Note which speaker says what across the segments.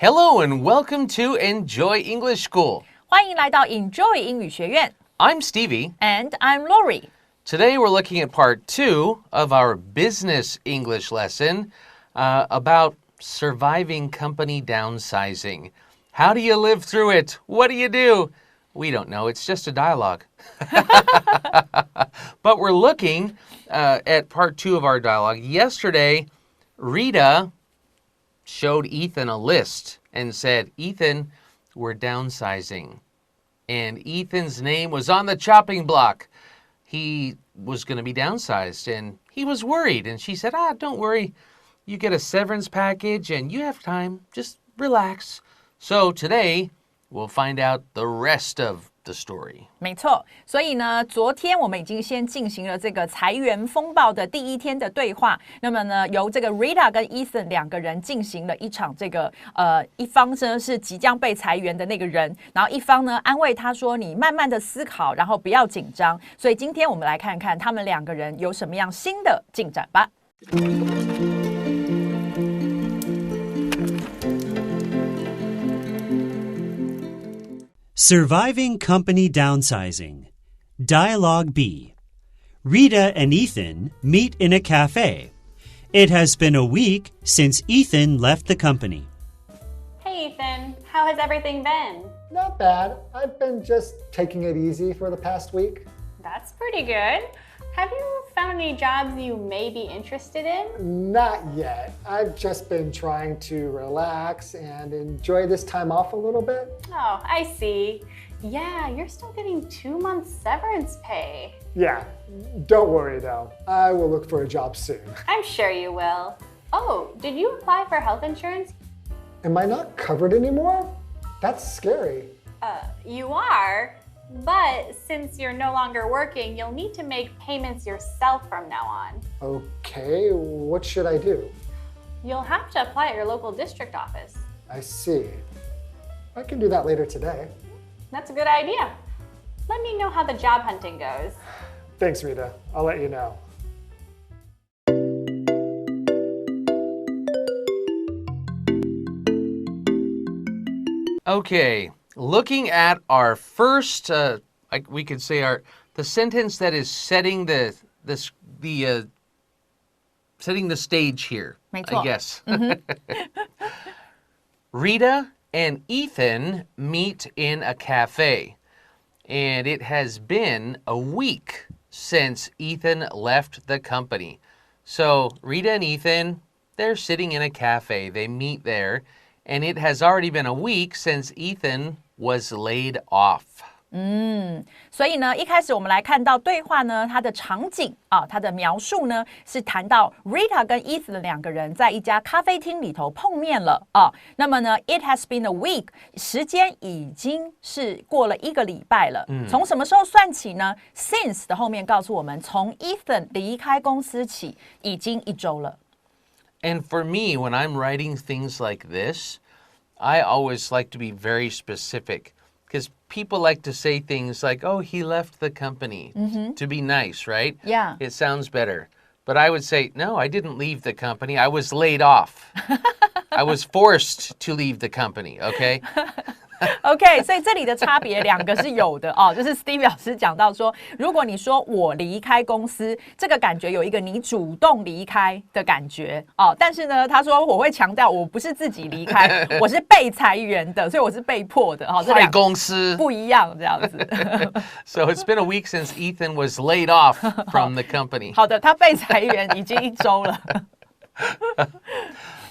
Speaker 1: Hello and welcome to Enjoy English School.
Speaker 2: 欢迎来到 Enjoy 英语学院。
Speaker 1: I'm Stevie.
Speaker 2: And I'm Laurie.
Speaker 1: Today we're looking at part 2 of our business English lesson about surviving company downsizing. How do you live through it? What do you do? We don't know. It's just a dialogue. But we're looking at part 2 of our dialogue. Yesterday, Rita showed Ethan a list and said, Ethan, we're downsizing. And Ethan's name was on the chopping block. He was going to be downsized and he was worried. And she said, don't worry. You get a severance package and you have time. Just relax. So today, we'll find out the rest of the story.
Speaker 2: 没错，所以呢，昨天我们已经先进行了这个裁员风暴的第一天的对话。那么呢，由这个 Rita 跟 Ethan 两个人进行了一场这个一方呢是即将被裁员的那个人，然后一方呢安慰他说：“你慢慢的思考，然后不要紧张。”所以今天我们来看看他们两个人有什么样新的进展吧。
Speaker 3: Surviving Company Downsizing. Dialogue B. Rita and Ethan meet in a cafe. It has been a week since Ethan left the company.
Speaker 4: Hey Ethan, how has everything been?
Speaker 5: Not bad. I've been just taking it easy for the past week.
Speaker 4: That's pretty good. Have you found any jobs you may be interested in?
Speaker 5: Not yet. I've just been trying to relax and enjoy this time off a little bit.
Speaker 4: Oh, I see. Yeah, you're still getting 2 months severance pay.
Speaker 5: Yeah, don't worry though. I will look for a job soon.
Speaker 4: I'm sure you will. Oh, did you apply for health insurance?
Speaker 5: Am I not covered anymore? That's scary.
Speaker 4: You are. But since you're no longer working, you'll need to make payments yourself from now on.
Speaker 5: Okay, what should I do?
Speaker 4: You'll have to apply at your local district office.
Speaker 5: I see. I can do that later today.
Speaker 4: That's a good idea. Let me know how the job hunting goes.
Speaker 5: Thanks, Rita. I'll let you know.
Speaker 1: Okay, looking at our first, we could say the sentence that is setting the setting the stage here.
Speaker 2: 没错。
Speaker 1: I guess. Rita and Ethan meet in a cafe, and it has been a week since Ethan left the company. So Rita and Ethan, they're sitting in a cafe. They meet there, and it has already been a week since Ethan was laid off.
Speaker 2: 所以呢，一开始我们来看到对话呢，它的场景啊，它的描述呢是谈到 Rita 跟 Ethan 两个人在一家咖啡厅里头碰面了啊。那么呢 ，It has been a week， 时间已经是过了1个礼拜了。从什么时候算起呢 ？Since 的后面告诉我们，从 Ethan 离开公司起，已经1周了。
Speaker 1: And for me, when I'm writing things like this, I always like to be very specific. Because people like to say things like, oh, he left the company to be nice, right?
Speaker 2: Yeah.
Speaker 1: It sounds better. But I would say, no, I didn't leave the company. I was laid off. I was forced to leave the company, okay?
Speaker 2: OK， 所以这里的差别两个是有的哦，就是 Stevie 老师讲到说，如果你说我离开公司，这个感觉有一个你主动离开的感觉哦，但是呢，他说我会强调我不是自己离开，我是被裁员的，所以我是被迫的哦，这两个
Speaker 1: 公司
Speaker 2: 不一样这样子。
Speaker 1: So it's been a week since Ethan was laid off from the company.
Speaker 2: 好的，他被裁员已经1周了。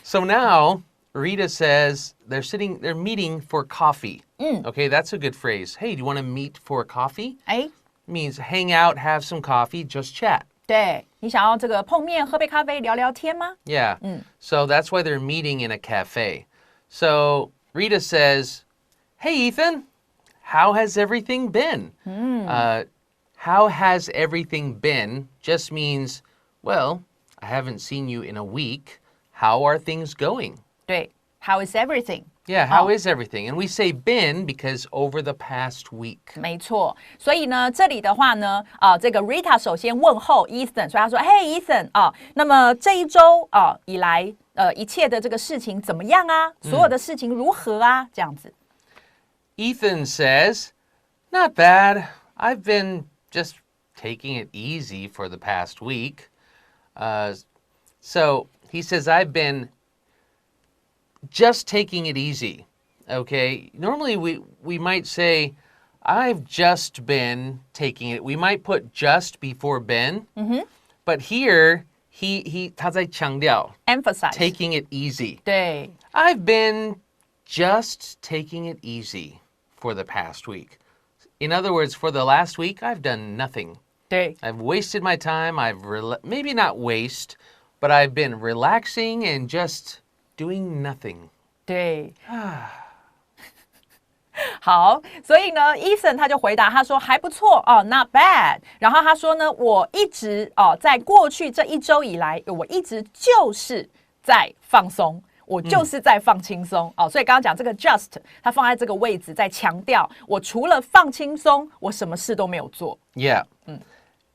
Speaker 1: So now Rita says they're meeting for coffee. Okay, that's a good phrase. Hey, do you want to meet for coffee?
Speaker 2: 哎，
Speaker 1: Means hang out, have some coffee, just chat.
Speaker 2: 对，你想要这个碰面喝杯咖啡聊聊天吗？
Speaker 1: Yeah. So that's why they're meeting in a cafe. So Rita says, hey, Ethan, how has everything been? How has everything been just means, well, I haven't seen you in a week. How are things going?
Speaker 2: 对 ，How is everything？
Speaker 1: Yeah, how is everything? And we say been because over the past week.
Speaker 2: 没错，所以呢，这里的话呢，这个 Rita 首先问候 Ethan， 所以他说 ，Hey Ethan 啊，那么这一周以来一切的这个事情怎么样啊？所有的事情如何啊？这样子。
Speaker 1: Ethan says, "Not bad. I've been just taking it easy for the past week." So he says, "I've been just taking it easy." Okay. Normally we might say, "I've just been taking it." We might put just before been. But here他在强调
Speaker 2: emphasize
Speaker 1: taking it easy.
Speaker 2: 对
Speaker 1: I've been just taking it easy for the past week. In other words, for the last week, I've done nothing.
Speaker 2: 对
Speaker 1: I've wasted my time. Maybe not waste, but I've been relaxing and just doing nothing.
Speaker 2: 对好，所以呢 ，Ethan 他就回答他说还不错哦 ，not bad。然后他说呢，我一直在过去这一周以来，我一直就是在放松，我就是在放轻松哦。所以刚刚讲这个 just， 他放在这个位置，在强调我除了放轻松，我什么事都没有做。
Speaker 1: Yeah.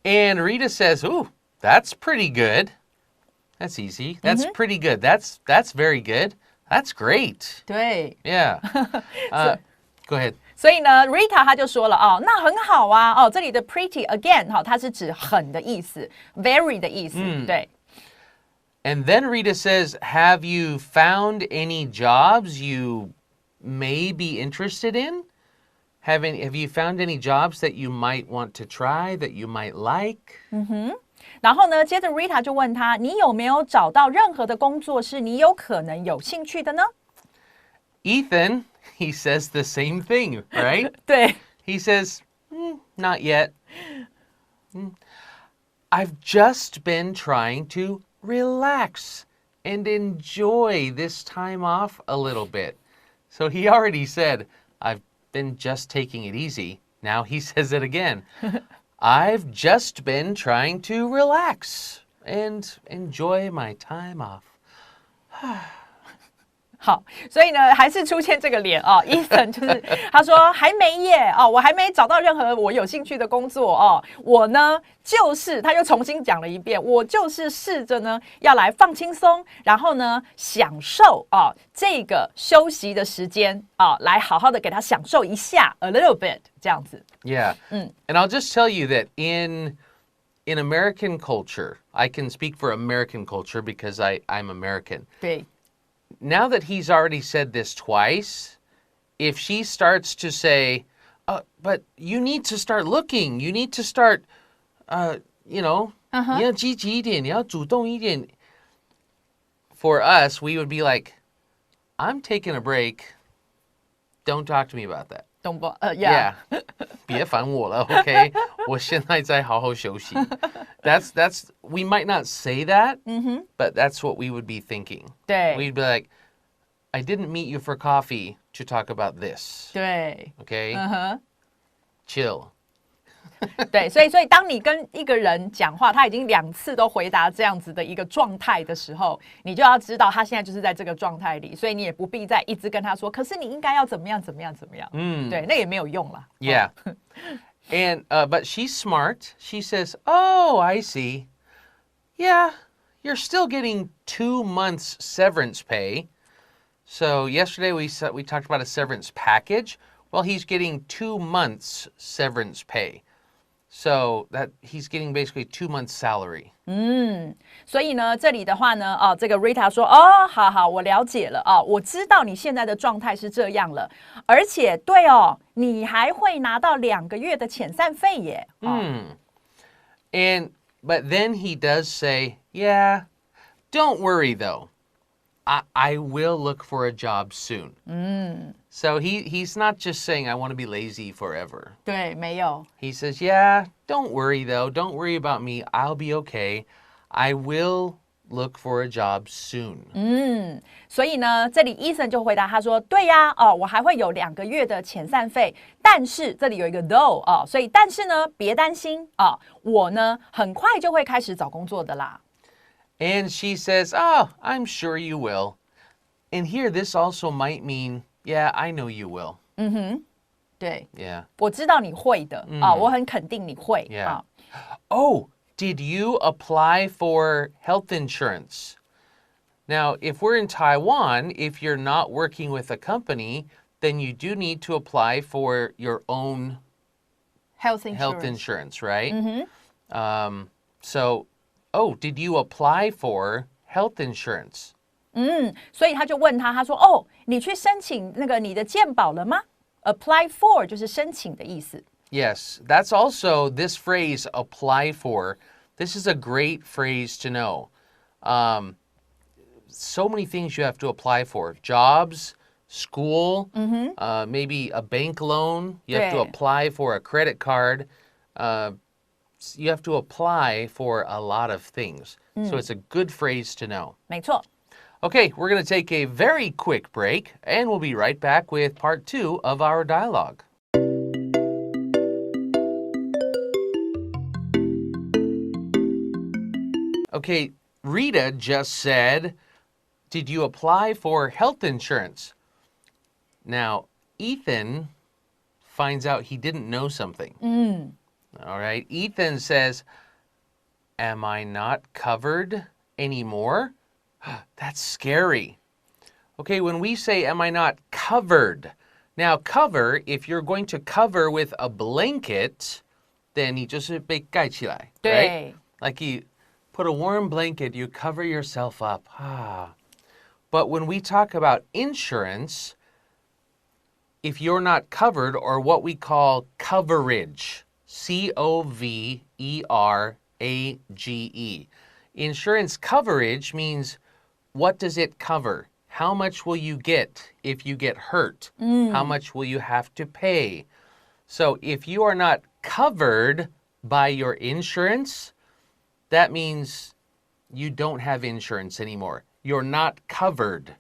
Speaker 1: And Rita says, "Ooh, that's pretty good. That's easy. That's pretty good. That's very good. That's great."
Speaker 2: 对
Speaker 1: Yeah. Go ahead.
Speaker 2: 所以呢 ，Rita 他就说了哦，那很好啊哦，这里的 pretty again 哈、它是指很的意思 ，very 的意思，对。
Speaker 1: And then Rita says, "Have you found any jobs you may be interested in? Have you found any jobs that you might want to try, that you might like?"
Speaker 2: 然后呢，接着 Rita 就问他，你有没有找到任何的工作是你有可能有兴趣的呢？
Speaker 1: Ethan, he says the same thing, right?
Speaker 2: 对
Speaker 1: He says, "Not yet. I've just been trying to relax and enjoy this time off a little bit." So he already said, "I've been just taking it easy." Now he says it again. "I've just been trying to relax and enjoy my time off."
Speaker 2: 好，所以呢，还是出现这个脸哦。Ethan 就是他说还没耶哦，我还没找到任何我有兴趣的工作哦。我呢，就是他又重新讲了一遍，我就是试着呢要来放轻松，然后呢享受这个休息的时间来好好的给他享受一下 a little bit 这样子。
Speaker 1: Yeah. And I'll just tell you that in American culture, I can speak for American culture because I'm American.
Speaker 2: 对。
Speaker 1: Now that he's already said this twice, if she starts to say, but you need to start looking, you need to start, you know, 你要积极一点，你要主动一点. For us, we would be like, "I'm taking a break. Don't talk to me about that."
Speaker 2: 懂不
Speaker 1: ？Yeah. 别烦我了 ，OK？ 我现在在好好休息。That's we might not say that, but that's what we would be thinking.
Speaker 2: 对
Speaker 1: We'd be like, "I didn't meet you for coffee to talk about this."
Speaker 2: 对
Speaker 1: Okay? Chill.
Speaker 2: 对，所以当你跟一个人讲话，他已经2次都回答这样子的一个状态的时候，你就要知道他现在就是在这个状态里，所以你也不必再一直跟他说，可是你应该要怎么样怎么样怎么样。对，那也没有用啦。
Speaker 1: Yeah. And but she's smart. She says, "Oh, I see. Yeah, you're still getting 2 months severance pay." So yesterday we talked about a severance package. Well, he's getting 2 months severance pay. So that he's getting basically 2 months salary.
Speaker 2: 所以呢，这里的话呢，这个 Rita 说，好好，我了解了我知道你现在的状态是这样了，而且对你还会拿到2个月的遣散费耶。
Speaker 1: But then he does say, "Yeah, don't worry though. I will look for a job soon." So he's not just saying, "I want to be lazy forever."
Speaker 2: 对，没有。
Speaker 1: He says, "Yeah, don't worry though. Don't worry about me. I'll be okay. I will look for a job soon."
Speaker 2: 所以呢，这里 Ethan 就回答他说：“对呀，我还会有2个月的遣散费，但是这里有一个 though 所以但是呢，别担心我呢很快就会开始找工作的啦。”
Speaker 1: And she says, "Oh, I'm sure you will." And here, this also might mean, "Yeah, I know you will."
Speaker 2: 对
Speaker 1: Yeah.
Speaker 2: 我知道你会的我很肯定你会
Speaker 1: Yeah. Oh, did you apply for health insurance? Now, if we're in Taiwan, if you're not working with a company, then you do need to apply for your own
Speaker 2: health
Speaker 1: insurance, right? So, did you apply for health insurance?
Speaker 2: 所以他就问他，他说：“哦，你去申请那个你的健保了吗 ？Apply for 就是申请的意思。”
Speaker 1: Yes, that's also this phrase, apply for. This is a great phrase to know. So many things you have to apply for. Jobs, school, maybe a bank loan. You have to apply for a credit card. You have to apply for a lot of things. So it's a good phrase to know.
Speaker 2: 没错。
Speaker 1: Okay, we're going to take a very quick break, and we'll be right back with part 2 of our dialogue. Okay, Rita just said, did you apply for health insurance? Now, Ethan finds out he didn't know something. All right, Ethan says, am I not covered anymore? That's scary. Okay, when we say, am I not covered? Now, cover, if you're going to cover with a blanket, then 你就是被盖起来, right? Like you put a warm blanket, you cover yourself up. But when we talk about insurance, if you're not covered, or what we call coverage, C-O-V-E-R-A-G-E. Insurance coverage means, what does it cover? How much will you get if you get hurt? How much will you have to pay? So if you are not covered by your insurance, that means you don't have insurance anymore. You're not covered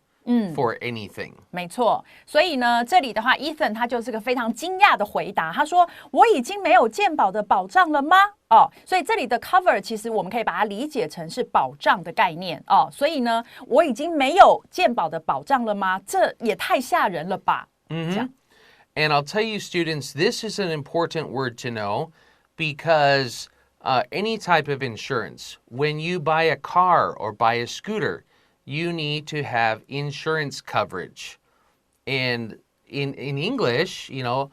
Speaker 1: for anything.
Speaker 2: 没错，所以呢，这里的话 ，Ethan 他就是个非常惊讶的回答，他说：“我已经没有健保的保障了吗？”哦，所以这里的 cover 其实我们可以把它理解成是保障的概念哦。所以呢，我已经没有健保的保障了吗？这也太吓人了吧！这样。
Speaker 1: And I'll tell you, students, this is an important word to know because any type of insurance, when you buy a car or buy a scooter, you need to have insurance coverage. And in English, you know,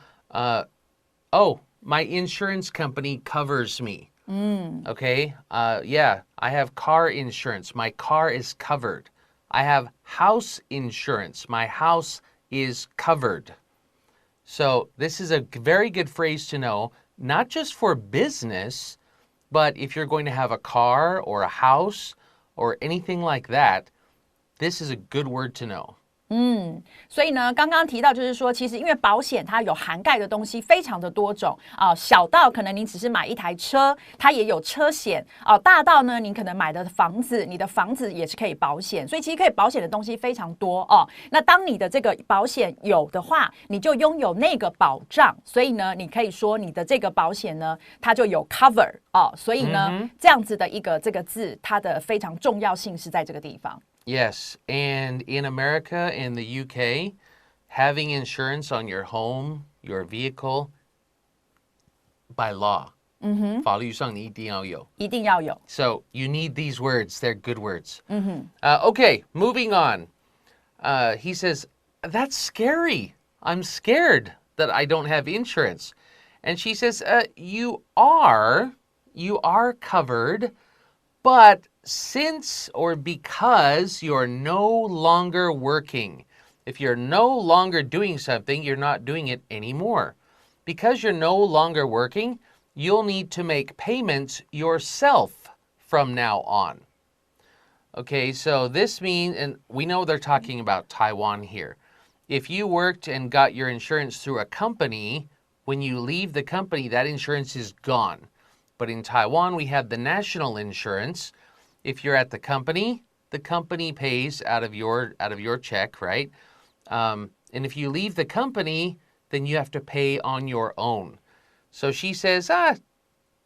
Speaker 1: my insurance company covers me. Okay, yeah, I have car insurance. My car is covered. I have house insurance. My house is covered. So this is a very good phrase to know, not just for business, but if you're going to have a car or a house or anything like that, this is a good word to know.
Speaker 2: 所以呢，刚刚提到就是说，其实因为保险它有涵盖的东西非常的多种啊，小到可能你只是买一台车，它也有车险啊，大到呢，你可能买的房子，你的房子也是可以保险，所以其实可以保险的东西非常多哦。那当你的这个保险有的话，你就拥有那个保障，所以呢，你可以说你的这个保险呢，它就有 cover 哦，所以呢，这样子的一个这个字，它的非常重要性是在这个地方。
Speaker 1: Yes, and in America and the UK, having insurance on your home, your vehicle, by law. 法律上你一定要有。
Speaker 2: 一定要有。
Speaker 1: So you need these words. They're good words. Okay, moving on. He says, that's scary. I'm scared that I don't have insurance. And she says, you are covered, but since or because you're no longer working, if you're no longer doing something, you're not doing it anymore. Because you're no longer working, you'll need to make payments yourself from now on. Okay, so this means, and we know they're talking about Taiwan here. If you worked and got your insurance through a company, when you leave the company, that insurance is gone. But in Taiwan, we have the national insurance. If you're at the company pays out of your check, right? And if you leave the company, then you have to pay on your own. So she says,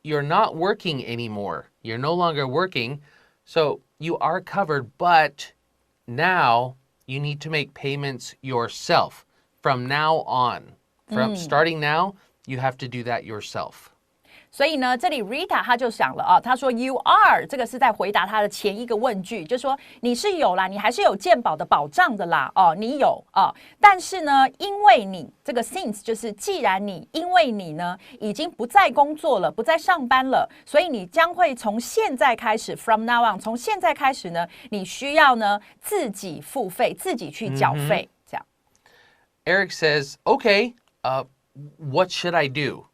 Speaker 1: you're not working anymore. You're no longer working. So you are covered, but now you need to make payments yourself from now on. From starting now, you have to do that yourself.
Speaker 2: 所以呢，这里 Rita 她就想了啊，她说 You are 这个是在回答她的前一个问句，就说你是有啦，你还是有健保的保障的啦，哦，你有啊，但是呢，因为你这个 since 就是既然你因为你呢已经不再工作了，不再上班了，所以你将会从现在开始 from now on 从现在开始呢，你需要呢自己付费，自己去缴费，这样。
Speaker 1: Eric says, "Okay, what should I do?"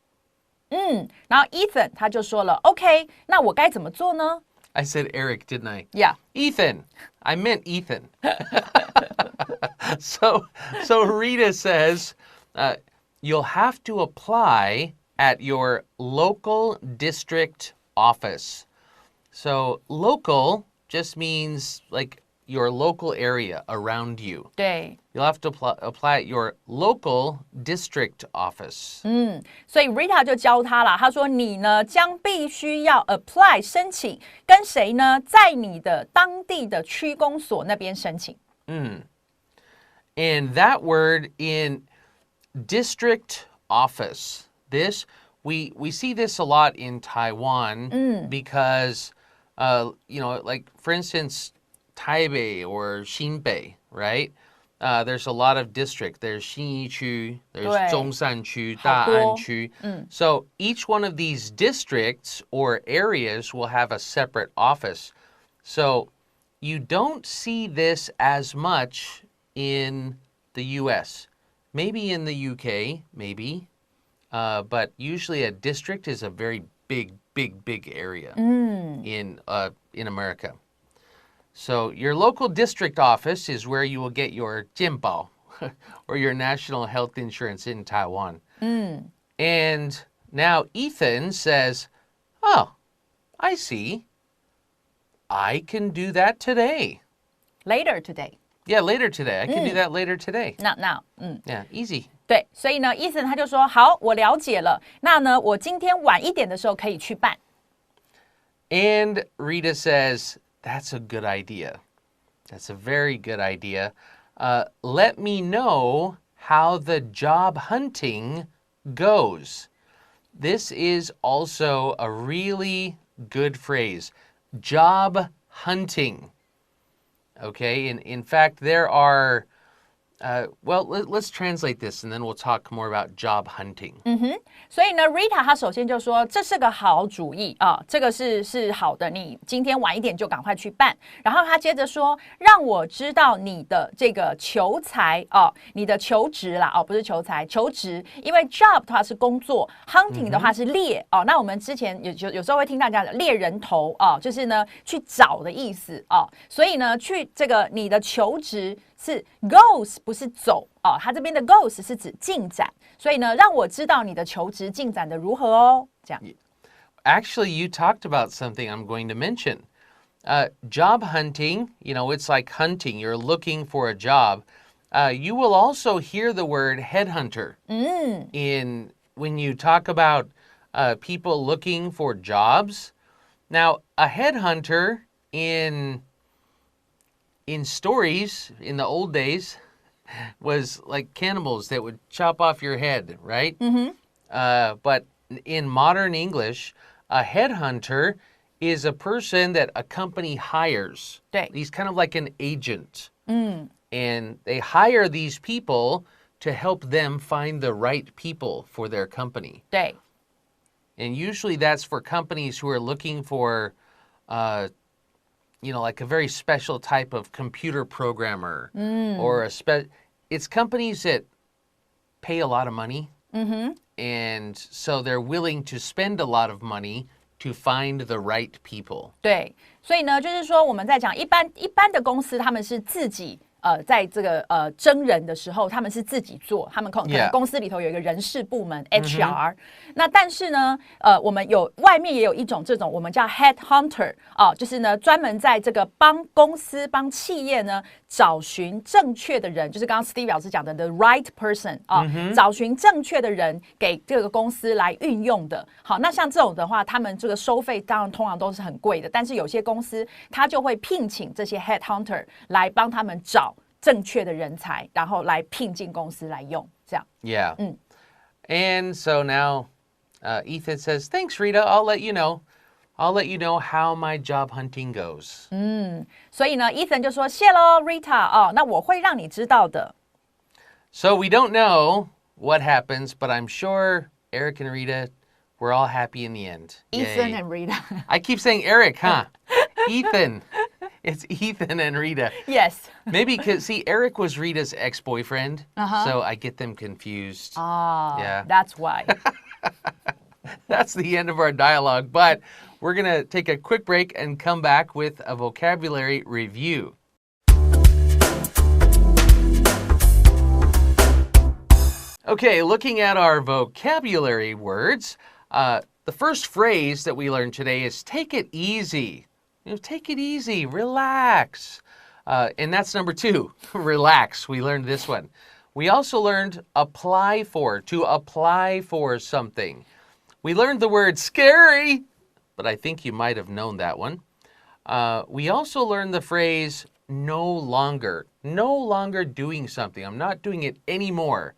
Speaker 2: 然后 Ethan 他就说了 OK 那我该怎么做呢
Speaker 1: I said Eric, didn't I?
Speaker 2: Yeah.
Speaker 1: Ethan. I meant Ethan. So Rita says, you'll have to apply at your local district office. So local just means like your local area around you.
Speaker 2: 对
Speaker 1: You'll have to apply at your local district office.
Speaker 2: 所以 Rita 就教他了他说你呢将必须要 apply 申请跟谁呢在你的当地的区公所那边申请
Speaker 1: And that word in district office, this, we see this a lot in Taiwan because, like, for instance, Taipei or Xinbei, right? There's a lot of district. There's Xinyiqu, there's Zhongshanqu, Da'anqu. So each one of these districts or areas will have a separate office. So you don't see this as much in the U.S. Maybe in the UK, maybe. But usually a district is a very big area in America. So your local district office is where you will get your 健保 or your national health insurance in Taiwan. And now Ethan says, oh, I see. I can do that today.
Speaker 2: Later today.
Speaker 1: Yeah, later today. I can do that later today.
Speaker 2: Now.
Speaker 1: Yeah, easy.
Speaker 2: 对，所以呢 Ethan 他就说好我了解了那呢我今天晚一点的时候可以去办
Speaker 1: And Rita says, that's a good idea. That's a very good idea. Let me know how the job hunting goes. This is also a really good phrase. Job hunting. Okay, in fact, there are, let's translate this and then we'll talk more about job hunting.
Speaker 2: 所以呢 Rita 她首先就说这是个好主意啊，这个是好的，你今天晚一点就赶快去办。然后她接着说，让我知道你的这个求财啊，你的求职啦哦，不是求财，求职，因为 job 的话是工作 ，hunting 的话是猎哦。那我们之前有时候会听大家讲猎人头啊，就是呢去找的意思啊。所以呢，去这个你的求职是 goes 不是走哦，它这边的 goes 是指进展。所以呢，让我知道你的求职进展的如何哦。这样。
Speaker 1: Actually, you talked about something I'm going to mention. Job hunting, it's like hunting. You're looking for a job. You will also hear the word headhunter when you talk about people looking for jobs. Now, a headhunter in stories in the old days was like cannibals that would chop off your head, right? But in modern English, a headhunter is a person that a company hires.
Speaker 2: 对
Speaker 1: He's kind of like an agent. And they hire these people to help them find the right people for their company.
Speaker 2: 对
Speaker 1: And usually that's for companies who are looking for, like a very special type of computer programmer or it's companies that pay a lot of money. And so they're willing to spend a lot of money to find the right people.
Speaker 2: 对，所以呢，就是说我们在讲一般的公司，他们是自己。在这个征人的时候，他们是自己做，他们可能公司里头有一个人事部门 HR。那但是呢，我们外面也有一种这种我们叫 headhunter 就是呢专门在这个帮公司帮企业呢找寻正确的人，就是刚刚 Steve 老师讲的 the right person 找寻正确的人给这个公司来运用的。好，那像这种的话，他们这个收费当然通常都是很贵的，但是有些公司他就会聘请这些 headhunter 来帮他们找。正确的人才，然后来聘进公司来用，这样。
Speaker 1: Yeah. And so now Ethan says, "Thanks, Rita. I'll let you know. I'll let you know how my job hunting goes."
Speaker 2: 所以呢 Ethan 就说谢咯 Rita 哦，那我会让你知道的。
Speaker 1: So we don't know what happens, but I'm sure Eric and Rita were all happy in the end.
Speaker 2: Ethan
Speaker 1: Yay.
Speaker 2: and Rita.
Speaker 1: I keep saying Eric, huh? Ethan. It's Ethan and Rita.
Speaker 2: Yes.
Speaker 1: Maybe because, see, Eric was Rita's ex-boyfriend, so I get them confused. Yeah.
Speaker 2: That's why.
Speaker 1: That's the end of our dialogue, but we're going to take a quick break and come back with a vocabulary review. Okay, looking at our vocabulary words, the first phrase that we learned today is take it easy. Take it easy, relax. And that's number 2, relax. We learned this one. We also learned apply for, to apply for something. We learned the word scary, but I think you might have known that one. We also learned the phrase no longer doing something. I'm not doing it anymore.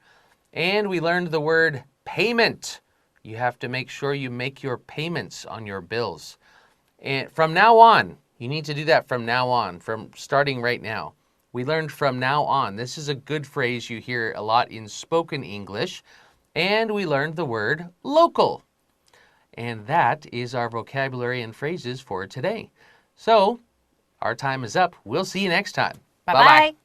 Speaker 1: And we learned the word payment. You have to make sure you make your payments on your bills. And from now on, you need to do that from now on, from starting right now. We learned from now on. This is a good phrase you hear a lot in spoken English. And we learned the word local. And that is our vocabulary and phrases for today. So, our time is up. We'll see you next time.
Speaker 2: Bye-bye.